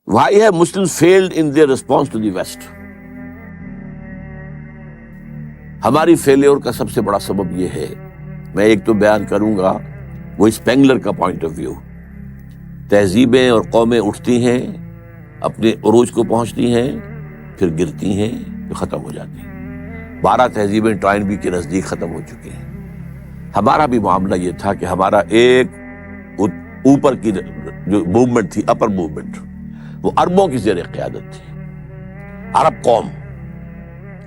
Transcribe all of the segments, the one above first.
Why have Muslims failed in their response to the West? ہماری failure کا سب سے بڑا سبب یہ ہے، میں ایک تو بیان کروں گا، وہ اسپینگلر کا پوائنٹ آف ویو۔ تہذیبیں اور قومیں اٹھتی ہیں، اپنے عروج کو پہنچتی ہیں، پھر گرتی ہیں، پھر ختم ہو جاتی ہیں۔ 12 تہذیبیں ٹوائنبی کے نزدیک ختم ہو چکی ہیں۔ ہمارا بھی معاملہ یہ تھا کہ ہمارا ایک اوپر کی جو موومنٹ تھی، اپر موومنٹ، وہ عربوں کی زیر قیادت تھی۔ عرب قوم،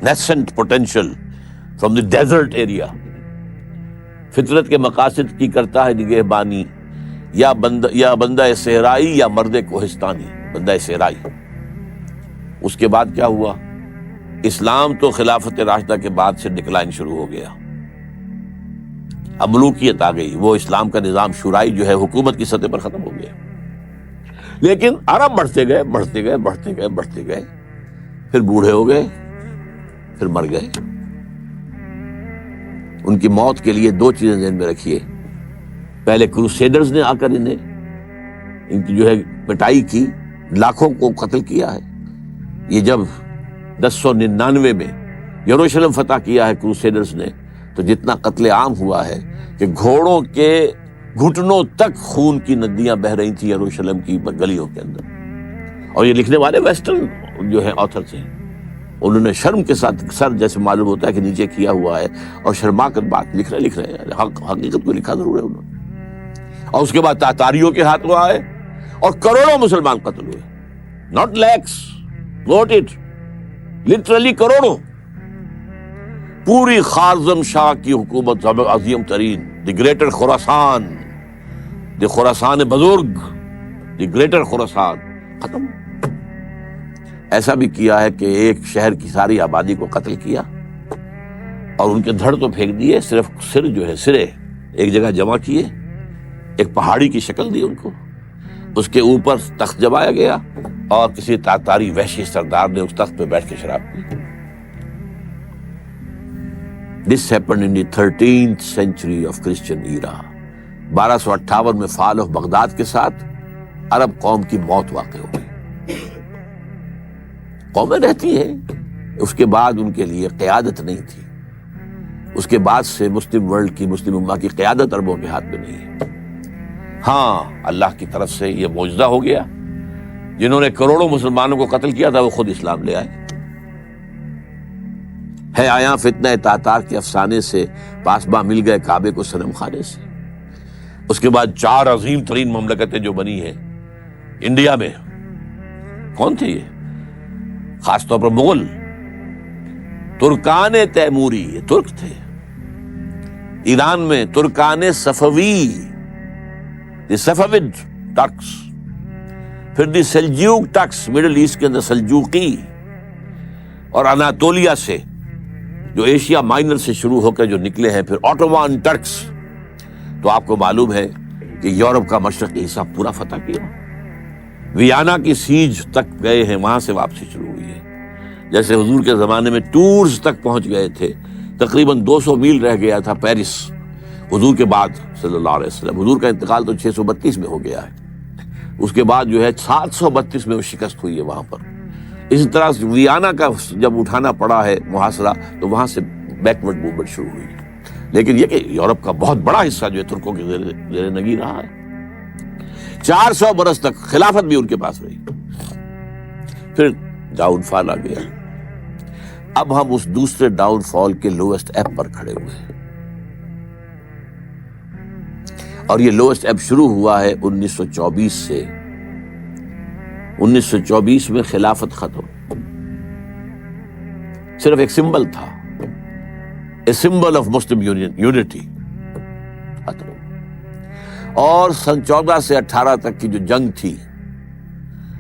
nascent potential from the desert area, فطرت کے مقاصد کی کرتا ہے نگہبانی، یا بندہ صحرائی یا مرد کوہستانی، بندہ صحرائی۔ اس کے بعد کیا ہوا؟ اسلام تو خلافت راشدہ کے بعد سے ڈکلائن شروع ہو گیا، اب ملوکیت آ گئی، وہ اسلام کا نظام شورائی جو ہے حکومت کی سطح پر ختم ہو گیا۔ لیکن عرب بڑھتے گئے بڑھتے گئے بڑھتے گئے بڑھتے گئے، پھر بوڑھے ہو گئے، پھر مر گئے۔ ان کی موت کے لیے 2 چیزیں ذہن میں رکھیے۔ پہلے کروسیڈرز نے آ کر ان کی جو ہے پٹائی کی، لاکھوں کو قتل کیا ہے۔ یہ جب 1099 میں یروشلم فتح کیا ہے کروسیڈرز نے، تو جتنا قتل عام ہوا ہے کہ گھوڑوں کے گھٹنوں تک خون کی ندیاں بہہ رہی تھیں یروشلم کی گلیوں کے اندر۔ اور یہ لکھنے والے ویسٹرن جو ہیں آتھرز ہیں، انہوں نے شرم کے ساتھ سر جیسے معلوم ہوتا ہے کہ نیچے کیا ہوا ہے، اور شرما کر بات لکھ رہے ہیں، حقیقت کو لکھا ضرور ہے انہوں نے۔ اور اس کے بعد تاتاریوں کے ہاتھوں آئے اور کروڑوں مسلمان قتل ہوئے، not lakhs, note it, literally کروڑوں۔ پوری خارزم شاہ کی حکومت عظیم ترین، دی گریٹر خراسان، دی خراسان بزرگ، دی گریٹر خراسان، ختم۔ ایسا بھی کیا ہے کہ ایک شہر کی ساری آبادی کو قتل کیا اور ان کے دھڑ تو پھینک دیے، صرف سر جو ہے سرے ایک جگہ جمع کیے، ایک پہاڑی کی شکل دی ان کو، اس کے اوپر تخت جمایا گیا اور کسی تاتاری وحشی سردار نے اس تخت پہ بیٹھ کے شراب پی۔ This happened in the 13th century of Christian era۔ 1258 میں فال آف بغداد کے ساتھ عرب قوم کی موت واقع ہو گئی۔ قومیں رہتی ہیں، اس کے بعد ان کے لیے قیادت نہیں تھی، اس کے بعد سے مسلم ورلڈ کی، مسلم امہ کی قیادت عربوں کے ہاتھ میں نہیں ہے۔ ہاں، اللہ کی طرف سے یہ معجزہ ہو گیا، جنہوں نے کروڑوں مسلمانوں کو قتل کیا تھا وہ خود اسلام لے آئے۔ ہے آیا فتنہ تاتار کے افسانے سے، پاسباں مل گئے کعبے کو صنم خانے سے۔ اس کے بعد 4 عظیم ترین مملکتیں جو بنی ہیں انڈیا میں، کون تھے یہ؟ خاص طور پر مغل، ترکان تیموری، یہ ترک تھے۔ ایران میں ترکان صفوی، دی صفوید ٹرکس، پھر دی سلجوق ٹرکس، مڈل ایسٹ کے اندر سلجوقی، اور اناطولیہ سے جو ایشیا مائنر سے شروع ہو کر جو نکلے ہیں، پھر آٹومان ٹرکس۔ تو آپ کو معلوم ہے کہ یورپ کا مشرقی حصہ پورا فتح کیا، ویانا کی سیج تک گئے ہیں، وہاں سے واپسی شروع ہوئی ہے۔ جیسے حضور کے زمانے میں ٹورز تک پہنچ گئے تھے، تقریباً 200 میل رہ گیا تھا پیرس حضور کے بعد صلی اللہ علیہ وسلم۔ حضور کا انتقال تو 632 میں ہو گیا ہے، اس کے بعد جو ہے 732 میں وہ شکست ہوئی ہے وہاں پر۔ اسی طرح ویانا کا جب اٹھانا پڑا ہے محاصرہ، تو وہاں سے بیکورڈ موومنٹ شروع ہوئی۔ لیکن یہ کہ یورپ کا بہت بڑا حصہ جو ہے ترکوں کے زیر نگی رہا ہے، 400 برس تک خلافت بھی ان کے پاس رہی۔ پھر ڈاؤن فال آ گیا۔ اب ہم اس دوسرے ڈاؤن فال کے لوئسٹ ایب پر کھڑے ہوئے ہیں، اور یہ لوئسٹ ایب شروع ہوا ہے 1924 سے۔ 1924 میں خلافت ختم، صرف ایک سمبل تھا، a symbol of Muslim unity, ختم۔ اور سن 14 سے 18 تک کی جو جنگ تھی،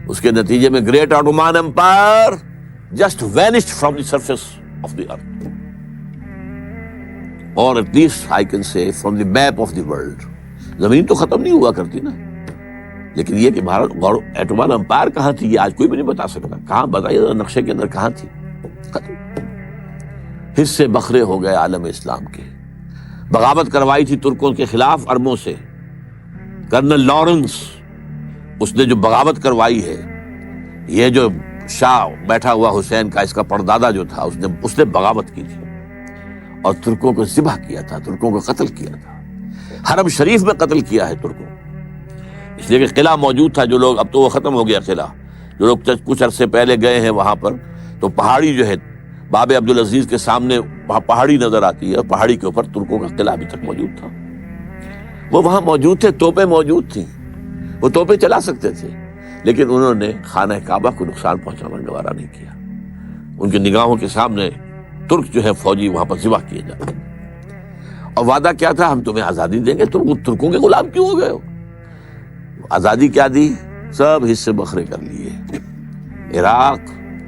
اس کے نتیجے میں great Ottoman empire just vanished from the surface of the earth, اور at least I can say from the map of the world. زمین تو ختم نہیں ہوا کرتی نا، لیکن یہ کہ بھارت آٹومان امپائر کہاں تھی یہ آج کوئی بھی نہیں بتا سکتا۔ کہاں بتائیے ذرا نقشے کے اندر کہاں تھی؟ ختم۔ حصے بکھرے ہو گئے عالم اسلام کے۔ بغاوت کروائی تھی ترکوں کے خلاف عربوں سے، کرنل لارنس، اس نے جو بغاوت کروائی ہے یہ جو شاہ بیٹھا ہوا حسین کا اس کا پردادا جو تھا اس نے بغاوت کی تھی اور ترکوں کو ذبح کیا تھا، ترکوں کو قتل کیا تھا، حرم شریف میں قتل کیا ہے ترکوں، اس لیے کہ قلعہ موجود تھا۔ جو لوگ، اب تو وہ ختم ہو گیا قلعہ، جو لوگ کچھ عرصے پہلے گئے ہیں وہاں پر، تو پہاڑی جو ہے باب عبدالعزیز کے سامنے وہاں پہاڑی نظر آتی ہے، اور پہاڑی کے اوپر ترکوں کا قلعہ ابھی تک موجود تھا۔ وہ وہاں موجود تھے، توپیں موجود تھیں، وہ توپیں چلا سکتے تھے، لیکن انہوں نے خانہ کعبہ کو نقصان پہنچانا گوارا نہیں کیا۔ ان کی نگاہوں کے سامنے ترک جو ہے فوجی وہاں پر ذبح کیے جاتے، اور وعدہ کیا تھا، ہم تمہیں آزادی دیں گے، تم ترکوں کے غلام کیوں ہو گئے ہو؟ آزادی کیا دی؟ سب حصے بکھرے کر لیے۔ عراق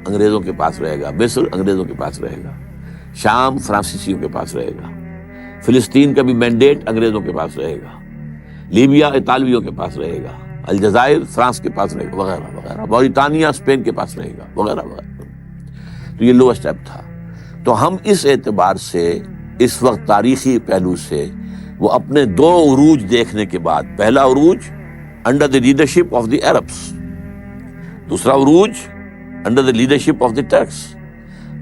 انگریزوں کے پاس رہے گا، مصر انگریزوں کے پاس رہے گا، شام فرانسیسیوں کے پاس رہے گا، فلسطین کا بھی مینڈیٹ انگریزوں کے پاس رہے گا، لیبیا اطالویوں کے پاس رہے گا، الجزائر فرانس کے پاس رہے گا، وغیرہ وغیرہ، موریٹانیہ اسپین کے پاس رہے گا، وغیرہ وغیرہ۔ تو یہ لوور اسٹیپ تھا۔ تو ہم اس اعتبار سے اس وقت تاریخی پہلو سے وہ اپنے دو عروج دیکھنے کے بعد، پہلا عروج under the leadership of the Arabs, دوسرا عروج under the leadership of the tricks,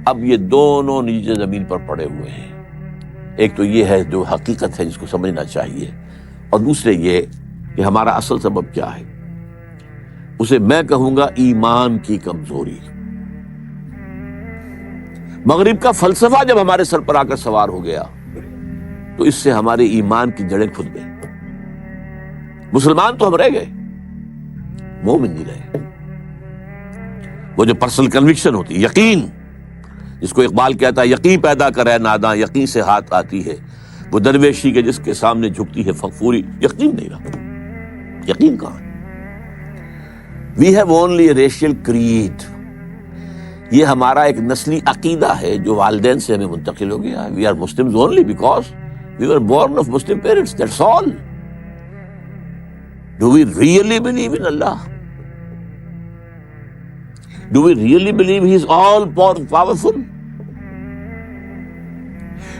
اب یہ دونوں نیچے زمین پر پڑے ہوئے ہیں۔ ایک تو یہ ہے جو حقیقت ہے جس کو سمجھنا چاہیے، اور دوسرے یہ کہ ہمارا اصل سبب کیا ہے، اسے میں کہوں گا ایمان کی کمزوری۔ مغرب کا فلسفہ جب ہمارے سر پر آ کر سوار ہو گیا تو اس سے ہمارے ایمان کی جڑیں کھد گئی۔ مسلمان تو ہم رہ گئے، مومن نہیں رہے۔ وہ جو پرسنل کنوکشن ہوتی، یقین، جس کو اقبال کہتا ہے یقین پیدا کرے ناداں، یقین سے ہاتھ آتی ہے وہ درویشی کے جس کے سامنے جھکتی ہے فغفوری، یقین نہیں رہا۔ یقین کہاں؟ We have only a racial creed, یہ ہمارا ایک نسلی عقیدہ ہے جو والدین سے ہمیں منتقل ہو گیا ہے۔ We are Muslims only because we were born of Muslim parents, that's all. Do we really believe in Allah? Do we really believe He is all powerful?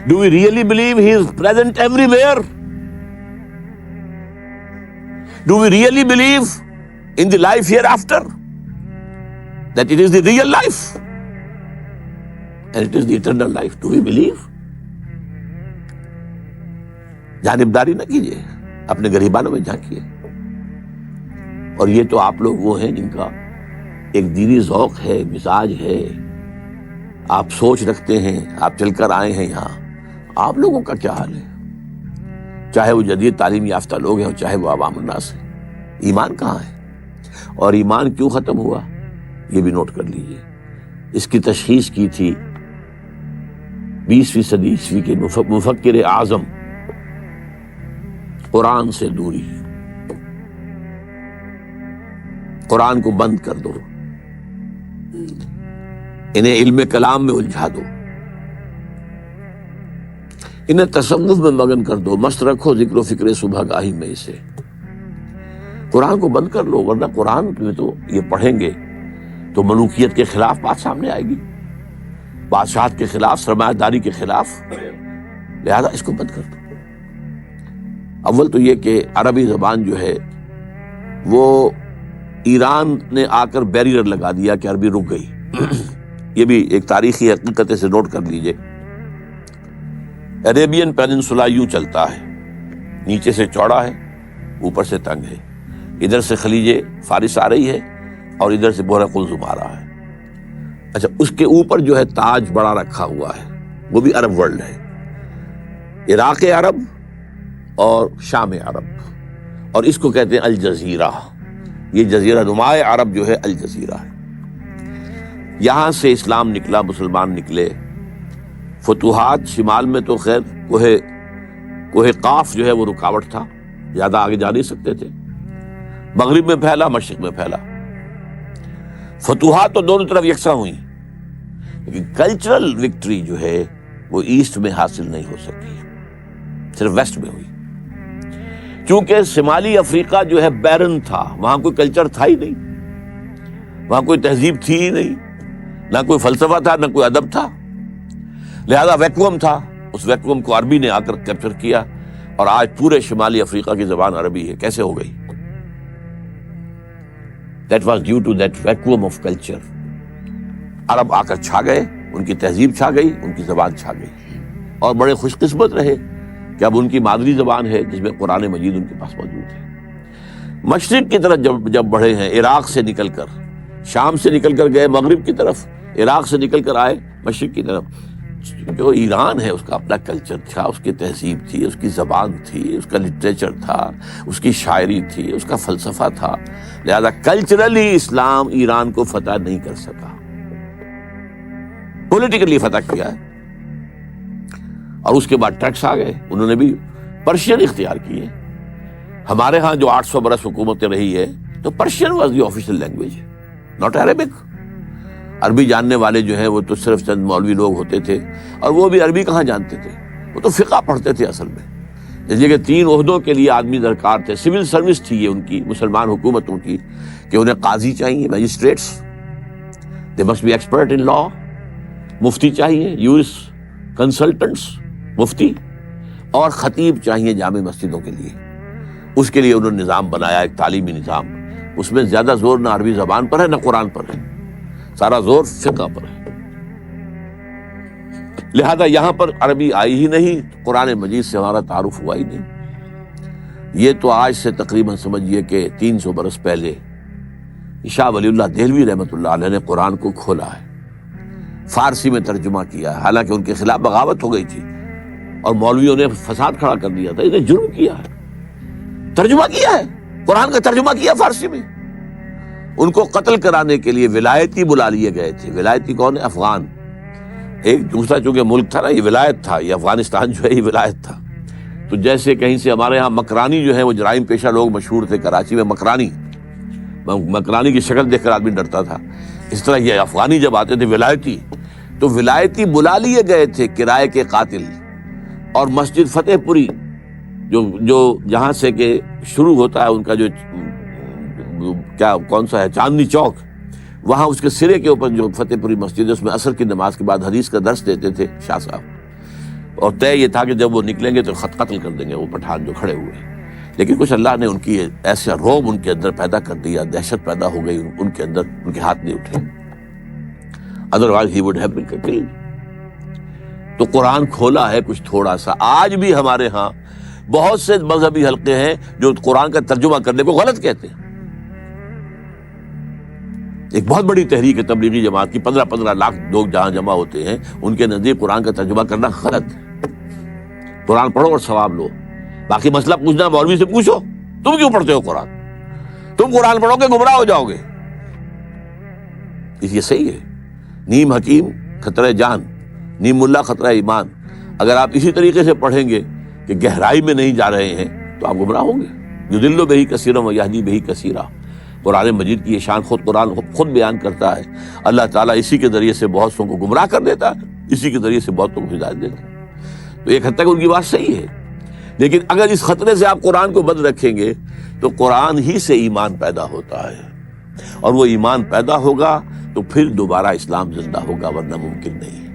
Do we really believe He is present everywhere? Do we really believe in the life hereafter? That it is the real life and it is the eternal life? Do we believe? جانبداری نہ کیجیے، اپنے گریبانوں میں جھانکیے۔ اور یہ تو آپ لوگ وہ ہیں جن کا ایک دینی ذوق ہے، مزاج ہے، آپ سوچ رکھتے ہیں، آپ چل کر آئے ہیں یہاں۔ آپ لوگوں کا کیا حال ہے؟ چاہے وہ جدید تعلیم یافتہ لوگ ہیں اور چاہے وہ عوام الناس ہیں، ایمان کہاں ہے؟ اور ایمان کیوں ختم ہوا یہ بھی نوٹ کر لیجیے۔ اس کی تشخیص کی تھی 20ویں صدی عیسوی کے مفکر اعظم، قرآن سے دوری۔ قرآن کو بند کر دو، انہیں علم کلام میں الجھا دو، انہیں تصوف میں مگن کر دو، مست رکھو ذکر و فکر صبح گاہی میں اسے۔ قرآن کو بند کر لو، ورنہ قرآن میں تو یہ پڑھیں گے تو ملوکیت کے خلاف بات سامنے آئے گی، بادشاہت کے خلاف، سرمایہ داری کے خلاف، لہذا اس کو بند کر دو۔ اول تو یہ کہ عربی زبان جو ہے وہ ایران نے آ کر بیریئر لگا دیا کہ عربی رک گئی۔ یہ بھی ایک تاریخی حقیقت سے نوٹ کر لیجئے۔ عربین پیننسولا یوں چلتا ہے، نیچے سے چوڑا ہے، اوپر سے تنگ ہے، ادھر سے خلیج فارس آ رہی ہے اور ادھر سے بحر قلزم آ رہا ہے۔ اچھا، اس کے اوپر جو ہے تاج بڑا رکھا ہوا ہے، وہ بھی عرب ورلڈ ہے، عراق عرب اور شام عرب، اور اس کو کہتے ہیں الجزیرہ۔ یہ جزیرہ نما عرب جو ہے الجزیرہ ہے۔ یہاں سے اسلام نکلا، مسلمان نکلے، فتوحات شمال میں تو خیر کوہ قاف جو ہے وہ رکاوٹ تھا، زیادہ آگے جا نہیں سکتے تھے، مغرب میں پھیلا، مشرق میں پھیلا۔ فتوحات تو دونوں طرف یکساں ہوئی، لیکن کلچرل وکٹری جو ہے وہ ایسٹ میں حاصل نہیں ہو سکی، صرف ویسٹ میں ہوئی۔ چونکہ شمالی افریقہ جو ہے بیرن تھا، وہاں کوئی کلچر تھا ہی نہیں، وہاں کوئی تہذیب تھی ہی نہیں، نہ کوئی فلسفہ تھا، نہ کوئی ادب تھا، لہذا ویکوم تھا۔ اس ویکوم کو عربی نے آ کر کیپچر کیا، اور آج پورے شمالی افریقہ کی زبان عربی ہے۔ کیسے ہو گئی؟ That was due to that vacuum of culture. عرب آ کر چھا گئے، ان کی تہذیب چھا گئی، ان کی زبان چھا گئی، اور بڑے خوش قسمت رہے کہ اب ان کی مادری زبان ہے جس میں قرآن مجید ان کے پاس موجود ہے۔ مشرق کی طرف جب بڑھے ہیں، عراق سے نکل کر، شام سے نکل کر گئے مغرب کی طرف، عراق سے نکل کر آئے مشرق کی طرف، جو ایران ہے اس کا اپنا کلچر تھا، اس کی تہذیب تھی، اس کی زبان تھی، اس کا لٹریچر تھا، اس کی شاعری تھی، اس کا فلسفہ تھا، لہذا کلچرلی اسلام ایران کو فتح نہیں کر سکا، پولیٹیکلی فتح کیا ہے۔ اور اس کے بعد ٹرکس آ گئے، انہوں نے بھی پرشین اختیار کیے۔ ہمارے ہاں جو 800 برس حکومت رہی ہے تو Persian was the official language, not Arabic. عربی جاننے والے جو ہیں وہ تو صرف چند مولوی لوگ ہوتے تھے، اور وہ بھی عربی کہاں جانتے تھے، وہ تو فقہ پڑھتے تھے اصل میں۔ اس لیے کہ 3 عہدوں کے لیے آدمی درکار تھے، سول سروس تھی یہ ان کی مسلمان حکومتوں کی، کہ انہیں قاضی چاہیے، magistrates, they must be expert in law, مفتی چاہیے، یورس کنسلٹنٹس مفتی، اور خطیب چاہیے جامع مسجدوں کے لیے۔ اس کے لیے انہوں نے نظام بنایا، ایک تعلیمی نظام، اس میں زیادہ زور نہ عربی زبان پر ہے نہ قرآن پر ہے، سارا زور فقہ پر ہے۔ لہذا یہاں پر عربی آئی ہی نہیں، قرآن مجید سے ہمارا تعارف ہوا ہی نہیں۔ یہ تو آج سے تقریباً سمجھیے کہ 300 برس پہلے شاہ ولی اللہ دہلوی رحمۃ اللہ علیہ نے قرآن کو کھولا ہے، فارسی میں ترجمہ کیا ہے، حالانکہ ان کے خلاف بغاوت ہو گئی تھی اور مولویوں نے فساد کھڑا کر دیا تھا، انہیں جرم کیا ہے، ترجمہ کیا ہے، قرآن کا ترجمہ کیا فارسی میں۔ ان کو قتل کرانے کے لیے ولایتی بلا لیے گئے تھے۔ ولایتی کون ہے؟ افغان۔ ایک دوسرا چونکہ ملک تھا نا، یہ ولایت تھا، یہ افغانستان جو ہے یہ ولایت تھا۔ تو جیسے کہیں سے ہمارے ہاں مکرانی جو ہے وہ جرائم پیشہ لوگ مشہور تھے کراچی میں، مکرانی کی شکل دیکھ کر آدمی ڈرتا تھا، اس طرح یہ افغانی جب آتے تھے ولایتی، تو ولایتی بلا لیے گئے تھے کرائے کے قاتل، اور مسجد فتح پوری جو جہاں سے کہ شروع ہوتا ہے ان کا جو کون سا ہے، چاندنی چوک، وہاں اس کے سرے کے اوپر جو فتح پوری مسجد ہے، اس میں عصر کی نماز کے بعد حدیث کا درس دیتے تھے شاہ صاحب، اور طے یہ تھا کہ جب وہ نکلیں گے تو قتل کر دیں گے وہ پٹھان جو کھڑے ہوئے۔ لیکن کچھ اللہ نے ان کی ایسا روب ان کے اندر پیدا کر دیا، دہشت پیدا ہو گئی ان کے اندر، ان کے ہاتھ نہیں اٹھے، otherwise he would have been killed. تو قرآن کھولا ہے کچھ تھوڑا سا۔ آج بھی ہمارے ہاں بہت سے مذہبی حلقے ہیں جو قرآن کا ترجمہ کرنے کو غلط کہتے ہیں۔ ایک بہت بڑی تحریک ہے تبلیغی جماعت کی، 15 لاکھ لوگ جہاں جمع ہوتے ہیں، ان کے نزدیک قرآن کا ترجمہ کرنا غلط ہے۔ قرآن پڑھو اور ثواب لو، باقی مسئلہ پوچھنا مولوی سے پوچھو، تم کیوں پڑھتے ہو قرآن؟ تم قرآن پڑھو گے گمراہ ہو جاؤ گے۔ یہ صحیح ہے، نیم حکیم خطرہ جان، نیم ملا خطرہ ایمان۔ اگر آپ اسی طریقے سے پڑھیں گے کہ گہرائی میں نہیں جا رہے ہیں تو آپ گمراہ ہوں گے۔ یضل بہ کثیرا ویہدی بہ کثیرا، قرآن مجید کی یہ شان قرآن خود بیان کرتا ہے۔ اللہ تعالیٰ اسی کے ذریعے سے بہت سو کو گمراہ کر دیتا ہے، اسی کے ذریعے سے بہتوں کو ہدایت دیتا ہے۔ تو ایک حد تک ان کی بات صحیح ہے، لیکن اگر اس خطرے سے آپ قرآن کو بند رکھیں گے تو قرآن ہی سے ایمان پیدا ہوتا ہے، اور وہ ایمان پیدا ہوگا تو پھر دوبارہ اسلام زندہ ہوگا، ورنہ ممکن نہیں ہے۔